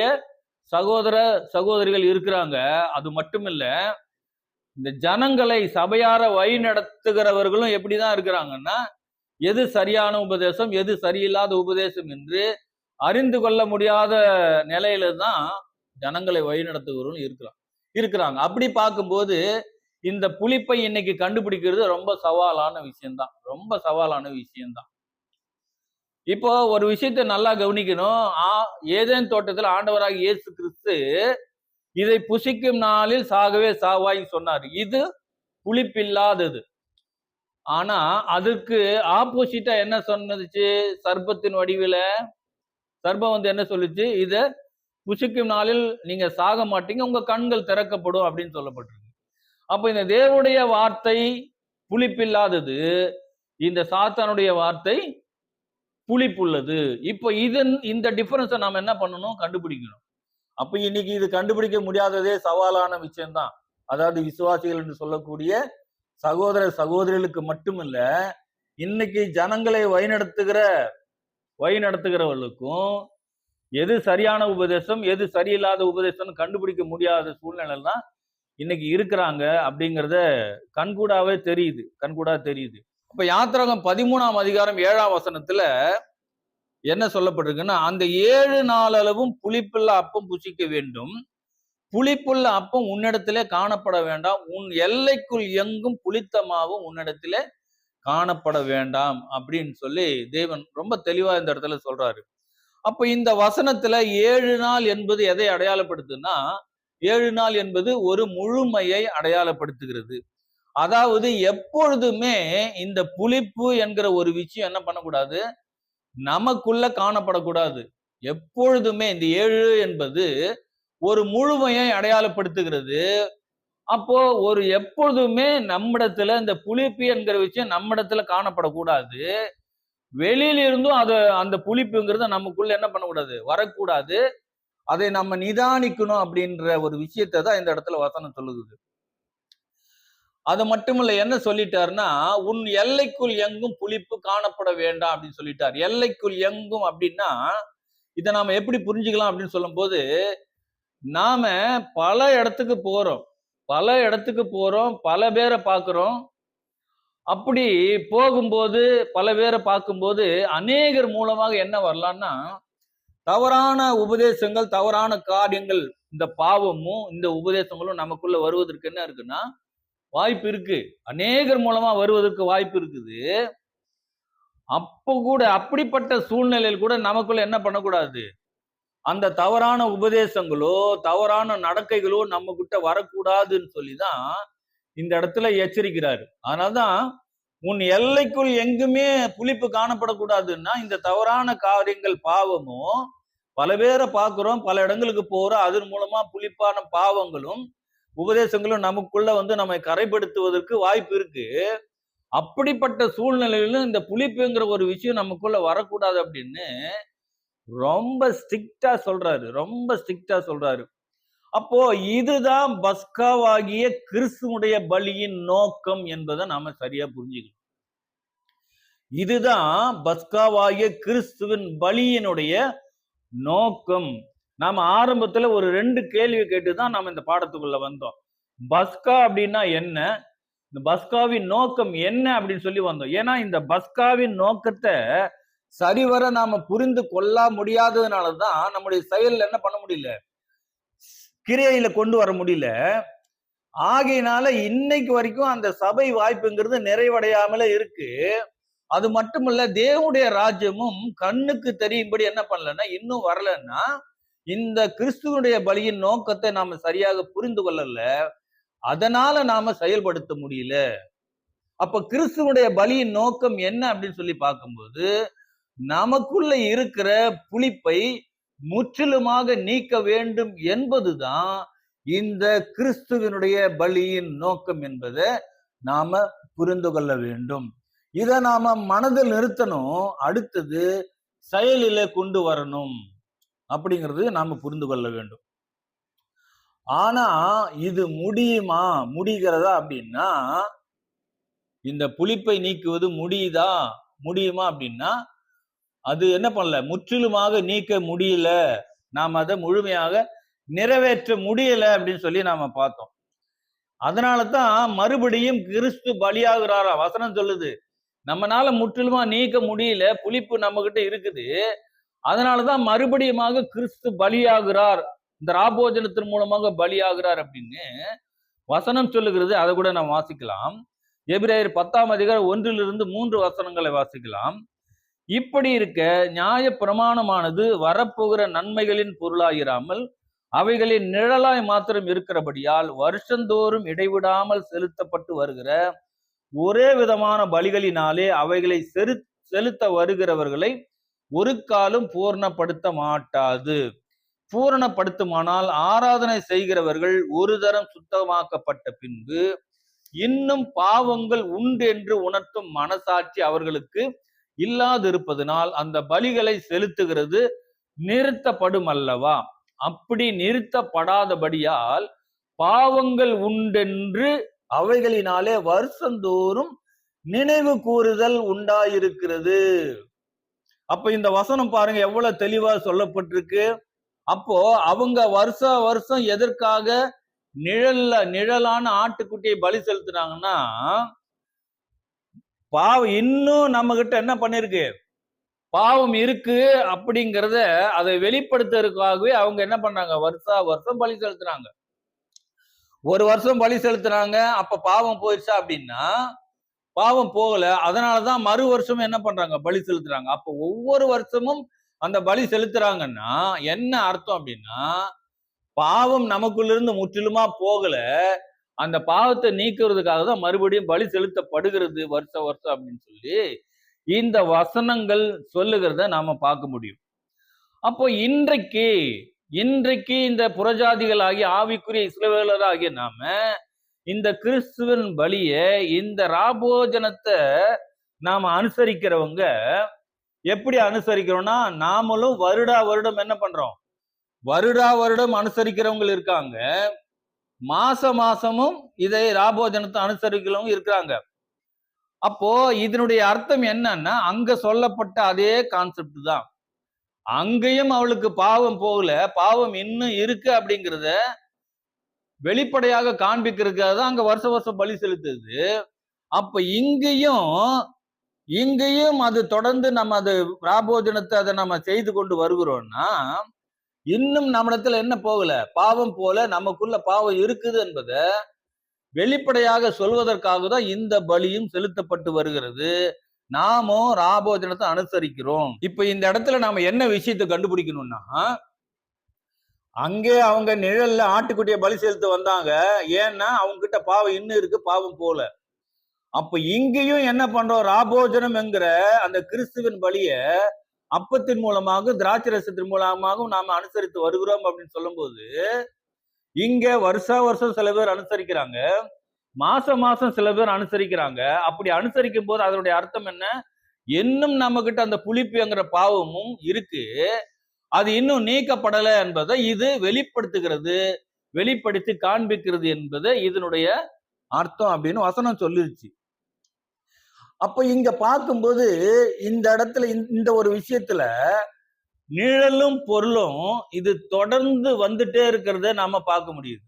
சகோதர சகோதரிகள் இருக்கிறாங்க. அது மட்டும் இல்ல, இந்த ஜனங்களை சபையார வழி நடத்துகிறவர்களும் எப்படிதான் இருக்கிறாங்கன்னா, எது சரியான உபதேசம், எது சரியில்லாத உபதேசம் என்று அறிந்து கொள்ள முடியாத நிலையில தான் ஜனங்களை வழிநடத்துகிறவர்கள் இருக்கிறாங்க. அப்படி பார்க்கும்போது இந்த புளிப்பை இன்னைக்கு கண்டுபிடிக்கிறது ரொம்ப சவாலான விஷயம்தான், ரொம்ப சவாலான விஷயம்தான். இப்போ ஒரு விஷயத்தை நல்லா கவனிக்கணும். ஏதேன் தோட்டத்தில் ஆண்டவராக இயேசு கிறிஸ்து இதை புசிக்கும் நாளில் சாகவே சாவாய் சொன்னார். இது புளிப்பில்லாதது. ஆனா அதுக்கு ஆப்போசிட்டா என்ன சொன்னதுச்சு? சர்ப்பத்தின் வடிவில சர்ப்பம் என்ன சொல்லுச்சு? இத புசிக்கும் நாளில் நீங்க சாக மாட்டீங்க, உங்க கண்கள் திறக்கப்படும் அப்படின்னு சொல்லப்பட்டிருக்கு. அப்ப இந்த தேவனுடைய வார்த்தை புளிப்பில்லாதது, இந்த சாத்தானுடைய வார்த்தை புளிப்புள்ளது. இப்போ இந்த டிஃபரன்ஸை நாம என்ன பண்ணணும்? கண்டுபிடிக்கணும். அப்ப இன்னைக்கு இது கண்டுபிடிக்க முடியாததே சவாலான விஷயம்தான். அதாவது விசுவாசிகள் என்று சொல்லக்கூடிய சகோதர சகோதரிகளுக்கு மட்டுமில்ல, இன்னைக்கு ஜனங்களை வழிநடத்துகிறவர்களுக்கும் எது சரியான உபதேசம், எது சரியில்லாத உபதேசம் கண்டுபிடிக்க முடியாத சூழ்நிலை தான் இன்னைக்கு இருக்கிறாங்க அப்படிங்கிறத கண்கூடா தெரியுது. அப்ப யாத்திராகம் 13ஆம் அதிகாரம் 7ஆம் வசனத்துல என்ன சொல்லப்பட்டிருக்குன்னா, அந்த 7 நாளளவும் புளிப்புள்ள அப்பம் புசிக்க வேண்டும், புளிப்புள்ள அப்பம் உன்னிடத்திலே காணப்பட வேண்டாம், உன் எல்லைக்குள் எங்கும் புளித்த மாவும் உன்னிடத்திலே காணப்பட வேண்டாம் அப்படின்னு சொல்லி தேவன் ரொம்ப தெளிவா இந்த இடத்துல சொல்றாரு. அப்ப இந்த வசனத்துல 7 நாள் என்பது எதை அடையாளப்படுத்துன்னா, 7 நாள் என்பது ஒரு முழுமையை அடையாளப்படுத்துகிறது. அதாவது எப்பொழுதுமே இந்த புளிப்பு என்கிற ஒரு விஷயம் என்ன பண்ணக்கூடாது, நமக்குள்ள காணப்படக்கூடாது. எப்பொழுதுமே இந்த 7 என்பது ஒரு முழுமையை அடையாளப்படுத்துகிறது. அப்போ எப்பொழுதுமே நம்மிடத்துல இந்த புளிப்பு என்கிற விஷயம் நம்மிடத்துல காணப்படக்கூடாது. வெளியில இருந்தும் அந்த புளிப்புங்கிறத நமக்குள்ள என்ன பண்ணக்கூடாது, வரக்கூடாது. அதை நம்ம நிதானிக்கணும் அப்படின்ற ஒரு விஷயத்தை தான் இந்த இடத்துல வசனம் சொல்லுது. அது மட்டுமல்ல, என்ன சொல்லிட்டாருன்னா, உன் எல்லைக்குள் எங்கும் புளிப்பு காணப்பட வேண்டாம் அப்படின்னு சொல்லிட்டார். எல்லைக்குள் எங்கும் அப்படின்னா இதை நாம எப்படி புரிஞ்சுக்கலாம் அப்படின்னு சொல்லும் போது, நாம பல இடத்துக்கு போறோம், பல பேரை பார்க்கிறோம். அப்படி போகும்போது பல பேரை பார்க்கும்போது அநேகர் மூலமாக என்ன வரலாம்னா தவறான உபதேசங்கள், தவறான காரியங்கள், இந்த பாவமும் இந்த உபதேசங்களும் நமக்குள்ள வருவதற்கு என்ன இருக்குன்னா வாய்ப்பு இருக்கு. அநேகர் மூலமா வருவதற்கு வாய்ப்பு இருக்குது. அப்ப கூட அப்படிப்பட்ட சூழ்நிலையில் கூட நமக்குள்ள என்ன பண்ணக்கூடாது, அந்த தவறான உபதேசங்களோ தவறான நடக்கைகளோ நம்ம கிட்ட வரக்கூடாதுன்னு சொல்லிதான் இந்த இடத்துல எச்சரிக்கிறாரு. அதனால்தான் உன் எல்லைக்குள் எங்குமே புளிப்பு காணப்படக்கூடாதுன்னா இந்த தவறான காரியங்கள் பாவமும் பல பேரை பார்க்கிறோம், பல இடங்களுக்கு போறோம், அதன் மூலமா புளிப்பான பாவங்களும் உபதேசங்களும் நமக்குள்ள நம்மை கரைப்படுத்துவதற்கு வாய்ப்பு இருக்கு. அப்படிப்பட்ட சூழ்நிலையிலும் இந்த புளிப்புங்கிற ஒரு விஷயம் நமக்குள்ள வரக்கூடாது அப்படின்னு ரொம்ப ஸ்ட்ரிக்டா சொல்றாரு. அப்போ இதுதான் பஸ்காவாகிய கிறிஸ்துவுடைய பலியின் நோக்கம் என்பதை நாம சரியா புரிஞ்சுக்கணும். இதுதான் பஸ்காவாகிய கிறிஸ்துவின் பலியினுடைய நோக்கம். நாம ஆரம்பத்துல ஒரு 2 கேள்வி கேட்டுதான் நாம இந்த பாடத்துக்குள்ள வந்தோம். பஸ்கா அப்படின்னா என்ன, இந்த பஸ்காவின் நோக்கம் என்ன அப்படின்னு சொல்லி வந்தோம். ஏன்னா இந்த பஸ்காவின் நோக்கத்தை சரிவர நாம புரிந்து கொள்ள முடியாததுனாலதான் நம்முடைய செயல் என்ன பண்ண முடியல, கிரியையில கொண்டு வர முடியல. ஆகையினால இன்னைக்கு வரைக்கும் அந்த சபை வாய்ப்புங்கிறது நிறைவடையாமல இருக்கு. அது மட்டுமல்ல, தேவனுடைய ராஜ்யமும் கண்ணுக்கு தெரியும்படி என்ன பண்ணலன்னா இன்னும் வரலன்னா இந்த கிறிஸ்துவனுடைய பலியின் நோக்கத்தை நாம சரியாக புரிந்து கொள்ளல, அதனால நாம செயல்படுத்த முடியல. அப்ப கிறிஸ்துவனுடைய பலியின் நோக்கம் என்ன அப்படின்னு சொல்லி பார்க்கும்போது நமக்குள்ள இருக்கிற புளிப்பை முற்றிலுமாக நீக்க வேண்டும் என்பதுதான் இந்த கிறிஸ்துவனுடைய பலியின் நோக்கம் என்பதை நாம புரிந்து கொள்ள வேண்டும். இதை நாம மனதில் நிறுத்தணும், அடுத்தது செயலில கொண்டு வரணும் அப்படிங்கிறது நாம புரிந்து கொள்ள வேண்டும். ஆனா இது முடிகிறதா அப்படின்னா, இந்த புளிப்பை நீக்குவது முடியுமா அப்படின்னா அது என்ன பண்ணல, முற்றிலுமாக நீக்க முடியல, நாம் அதை முழுமையாக நிறைவேற்ற முடியல அப்படின்னு சொல்லி நாம பார்த்தோம். அதனாலதான் மறுபடியும் கிறிஸ்து பலியாகிறாரா. வசனம் சொல்லுது, நம்மனால முற்றிலுமா நீக்க முடியல, புளிப்பு நம்ம கிட்ட இருக்குது, அதனாலதான் மறுபடியுமாக கிறிஸ்து பலியாகிறார், இந்த ராபோஜனத்தின் மூலமாக பலியாகிறார் அப்படின்னு வசனம் சொல்லுகிறது. அதை கூட நாம் வாசிக்கலாம். எபிரேயர் 10ஆம் அதிகாரம் 1-3 வசனங்களை வாசிக்கலாம். இப்படி இருக்க நியாய பிரமாணமானது வரப்போகிற நன்மைகளின் பொருளாயிராமல் அவைகளின் நிழலாய் மாத்திரம் இருக்கிறபடியால் வருஷந்தோறும் இடைவிடாமல் செலுத்தப்பட்டு வருகிற ஒரே விதமான பலிகளினாலே அவைகளை செலுத்த வருகிறவர்களை ஒரு காலம் பூரணப்படுத்த மாட்டாது. பூரணப்படுத்துமானால் ஆராதனை செய்கிறவர்கள் ஒரு தரம் சுத்தமாக்கப்பட்ட பின்பு இன்னும் பாவங்கள் உண்டு என்று உணர்த்தும் மனசாட்சி அவர்களுக்கு இல்லாதிருப்பதனால் அந்த பலிகளை செலுத்துகிறது நிறுத்தப்படும் அல்லவா. அப்படி நிறுத்தப்படாதபடியால் பாவங்கள் உண்டென்று அவைகளினாலே வருஷந்தோறும் நினைவு கூறுதல் உண்டாயிருக்கிறது. அப்ப இந்த வசனம் பாருங்க எவ்வளவு தெளிவா சொல்லப்பட்டிருக்கு. அப்போ அவங்க வருஷம் எதற்காக நிழலான ஆட்டுக்குட்டியை பலி செலுத்துனாங்கன்னா, பாவம் இன்னும் நம்ம கிட்ட என்ன பண்ணிருக்கு, பாவம் இருக்கு அப்படிங்கிறத அதை வெளிப்படுத்துறதுக்காகவே அவங்க என்ன பண்றாங்க, வருஷம் பலி செலுத்துறாங்க. ஒரு வருஷம் பலி செலுத்துறாங்க, அப்ப பாவம் போயிடுச்சா அப்படின்னா பாவம் போகல. அதனாலதான் மறு வருஷம் என்ன பண்றாங்க, பலி செலுத்துறாங்க. அப்ப ஒவ்வொரு வருஷமும் அந்த பலி செலுத்துறாங்கன்னா என்ன அர்த்தம் அப்படின்னா, பாவம் நமக்குள்ள இருந்து முற்றிலுமா போகல, அந்த பாவத்தை நீக்குறதுக்காக தான் மறுபடியும் பலி செலுத்தப்படுகிறது வருஷம் அப்படின்னு சொல்லி இந்த வசனங்கள் சொல்லுகிறத நாம பார்க்க முடியும். அப்போ இன்றைக்கு இந்த புறஜாதிகள் ஆகிய ஆவிக்குரிய இஸ்ரவேலர் ஆகிய நாம இந்த கிறிஸ்துவின் பலிய, இந்த ராபோஜனத்தை நாம அனுசரிக்கிறவங்க எப்படி அனுசரிக்கிறோம்னா, நாமளும் வருடம் என்ன பண்றோம், வருடம் அனுசரிக்கிறவங்க இருக்காங்க, மாசமும் இதை ராபோஜனத்தை அனுசரிக்கிறவங்க இருக்கிறாங்க. அப்போ இதனுடைய அர்த்தம் என்னன்னா, அங்க சொல்லப்பட்ட அதே கான்செப்ட் தான். அங்கேயும் அவளுக்கு பாவம் போகல, பாவம் இன்னும் இருக்கு அப்படிங்கிறத வெளிப்படையாக காண்பிக்கிறதுக்காக தான் அங்க வருஷம் பலி செலுத்துது. அப்ப இங்கேயும் அது தொடர்ந்து நம்ம அது ராபோஜனத்தை அதை நம்ம செய்து கொண்டு வருகிறோம்னா இன்னும் நம்மிடத்துல என்ன போகல, பாவம் போல நமக்குள்ள பாவம் இருக்குது என்பதை வெளிப்படையாக சொல்வதற்காக தான் இந்த பலியும் செலுத்தப்பட்டு வருகிறது. நாமும் ராபோஜனத்தை அனுசரிக்கிறோம். இப்ப இந்த இடத்துல நாம என்ன விஷயத்தை கண்டுபிடிக்கணும்னா, அங்கே அவங்க நிழல்ல ஆட்டுக்குட்டியை பலி செலுத்த வந்தாங்க. ஏன்னா அவங்க கிட்ட பாவம் இன்னும் இருக்கு, பாவம் போல. அப்ப இங்கேயும் என்ன பண்றோம், ராபோஜனம் என்கிற அந்த கிறிஸ்துவின் பலிய அப்பத்தின் மூலமாக திராட்சை ரசத்தின் மூலமாகவும் நாம அனுசரித்து வருகிறோம் அப்படின்னு சொல்லும் போது, இங்க வருஷா வருஷம் சில பேர் அனுசரிக்கிறாங்க, மாசம் மாசம் சில பேர் அனுசரிக்கிறாங்க. அப்படி அனுசரிக்கும் போது அதனுடைய அர்த்தம் என்ன, இன்னும் நம்ம கிட்ட அந்த புளிப்புங்கிற பாவமும் இருக்கு, அது இன்னும் நீக்கப்படலை என்பதை இது வெளிப்படுத்துகிறது, வெளிப்படுத்தி காண்பிக்கிறது என்பது இதனுடைய அர்த்தம் அப்படின்னு வசனம் சொல்லிருச்சு. அப்ப இங்க பார்க்கும்போது இந்த இடத்துல இந்த ஒரு விஷயத்துல நிழலும் பொருளும் இது தொடர்ந்து வந்துட்டே இருக்கிறத நாம பார்க்க முடியுது.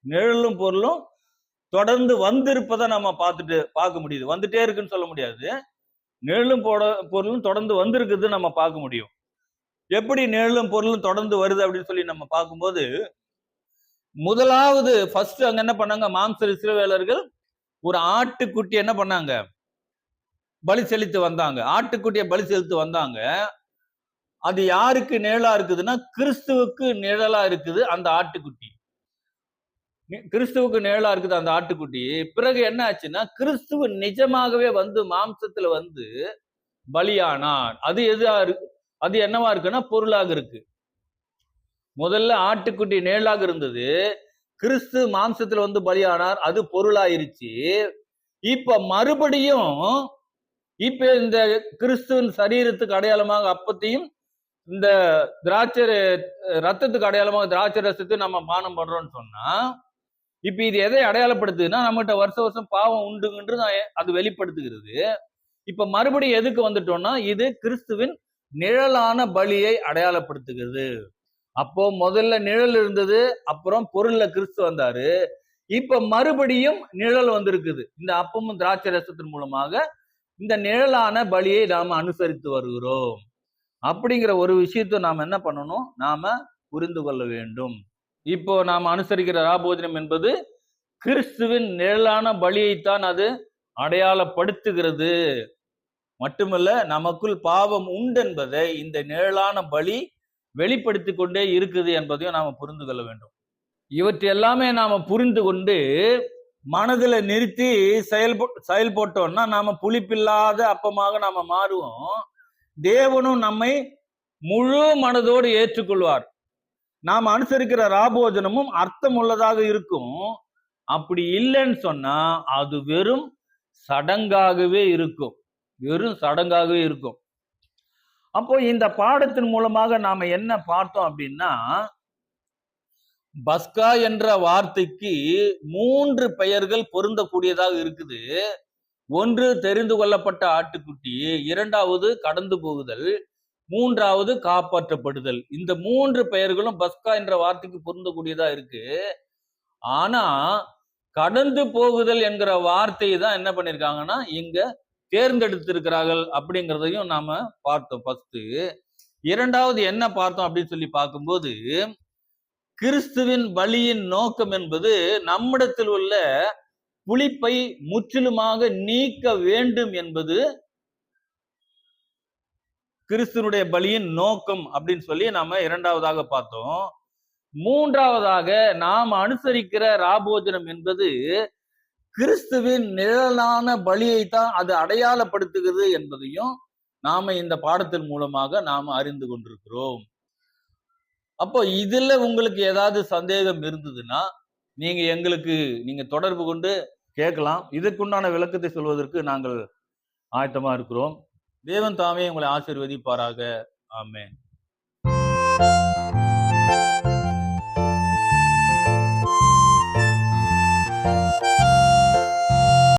நிழலும் பொருளும் தொடர்ந்து வந்திருப்பதை நம்ம பார்க்க முடியுது. வந்துட்டே இருக்குன்னு சொல்ல முடியாது. நிழலும் பொருளும் தொடர்ந்து வந்திருக்குது நம்ம பார்க்க முடியும். எப்படி நிழலும் பொருளும் தொடர்ந்து வருது அப்படின்னு சொல்லி நம்ம பார்க்கும்போது, முதலாவது ஃபர்ஸ்ட் அங்க என்ன பண்ணாங்க, மாம்ச இஸ்ரவேலர்கள் ஒரு ஆட்டுக்குட்டி என்ன பண்ணாங்க, பலி செலுத்தி வந்தாங்க. ஆட்டுக்குட்டியை பலி செலுத்தி வந்தாங்க. அது யாருக்கு நிழலா இருக்குதுன்னா, கிறிஸ்துவுக்கு நிழலா இருக்குது அந்த ஆட்டுக்குட்டி. கிறிஸ்துவுக்கு நிழலா இருக்குது அந்த ஆட்டுக்குட்டி. பிறகு என்ன ஆச்சுன்னா, கிறிஸ்துவ நிஜமாகவே வந்து மாம்சத்துல வந்து பலியானார். அது என்னவா இருக்குன்னா பொருளாக இருக்கு. முதல்ல ஆட்டுக்குட்டி நிழலாக இருந்தது, கிறிஸ்து மாம்சத்துல வந்து பலியானார், அது பொருளாயிருச்சு. இப்ப மறுபடியும் இப்ப இந்த கிறிஸ்துவின் சரீரத்துக்கு அடையாளமாக அப்பத்தையும் இந்த திராட்சை ரத்தத்துக்கு அடையாளமாக திராட்சை ரசத்தை நம்ம பானம் பண்றோம்னு சொன்னா, இப்ப இது எதை அடையாளப்படுத்துதுன்னா, நம்மகிட்ட வருஷ வருஷம் பாவம் உண்டுன்று அது வெளிப்படுத்துகிறது. இப்ப மறுபடியும் எதுக்கு வந்துட்டோம்னா, இது கிறிஸ்துவின் நிழலான பலியை அடையாளப்படுத்துகிறது. அப்போ முதல்ல நிழல் இருந்தது, அப்புறம் பொருள்ல கிறிஸ்து வந்தாரு. இப்ப மறுபடியும் நிழல் வந்திருக்குது. இந்த அப்பமும் திராட்சை ரசத்தின் மூலமாக இந்த நிழலான பலியை நாம அனுசரித்து வருகிறோம். அப்படிங்கிற ஒரு விஷயத்தை நாம என்ன பண்ணணும், நாம புரிந்து கொள்ள வேண்டும். இப்போ நாம் அனுசரிக்கிற ராபோஜனம் என்பது கிறிஸ்துவின் நிழலான பலியைத்தான் அது அடையாளப்படுத்துகிறது. மட்டுமல்ல, நமக்குள் பாவம் உண்டு என்பதை இந்த நிழலான பலி வெளிப்படுத்தி கொண்டே இருக்குது என்பதையும் நாம புரிந்து கொள்ள வேண்டும். இவற்றை எல்லாமே நாம புரிந்து கொண்டு மனதில் நிறுத்தி செயல்பட்டோம்னா நாம புளிப்பில்லாத அப்பமாக நாம மாறுவோம். தேவனும் நம்மை முழு மனதோடு ஏற்றுக்கொள்வார். நாம் அனுசரிக்கிற ராபோஜனமும் அர்த்தம் உள்ளதாக இருக்கும். அப்படி இல்லைன்னு சொன்னா அது வெறும் சடங்காகவே இருக்கும், வெறும் சடங்காகவே இருக்கும். அப்போ இந்த பாடத்தின் மூலமாக நாம என்ன பார்த்தோம் அப்படின்னா, பஸ்கா என்ற வார்த்தைக்கு 3 பெயர்கள் பொருந்தக்கூடியதாக இருக்குது. ஒன்று தெரிந்து கொள்ளப்பட்ட ஆட்டுக்குட்டி, இரண்டாவது கடந்து போகுதல், மூன்றாவது காப்பாற்றப்படுதல். இந்த 3 பெயர்களும் பஸ்கா என்ற வார்த்தைக்கு பொருந்தக்கூடியதா இருக்கு. ஆனா கடந்து போகுதல் என்கிற வார்த்தையை தான் என்ன பண்ணிருக்காங்கன்னா இங்க தேர்ந்தெடுத்திருக்கிறார்கள் அப்படிங்கிறதையும் நாம பார்த்தோம். ஃபர்ஸ்ட். இரண்டாவது என்ன பார்த்தோம் அப்படின்னு சொல்லி பார்க்கும்போது, கிறிஸ்துவின் பலியின் நோக்கம் என்பது நம்மிடத்தில் உள்ள புளிப்பை முற்றிலுமாக நீக்க வேண்டும் என்பது கிறிஸ்துவனுடைய பலியின் நோக்கம் அப்படின்னு சொல்லி நாம இரண்டாவதாக பார்த்தோம். மூன்றாவதாக நாம் அனுசரிக்கிற ராபோஜனம் என்பது கிறிஸ்துவின் நிழலான பலியை தான் அது அடையாளப்படுத்துகிறது என்பதையும் நாம இந்த பாடத்தின் மூலமாக நாம அறிந்து கொண்டிருக்கிறோம். அப்போ இதுல உங்களுக்கு ஏதாவது சந்தேகம் இருந்ததுன்னா நீங்க தொடர்பு கொண்டு கேட்கலாம். இதுக்குண்டான விளக்கத்தை சொல்வதற்கு நாங்கள் ஆயத்தமா இருக்கிறோம். தேவன் தாமே உங்களை ஆசீர்வதிப்பாராக. ஆமென்.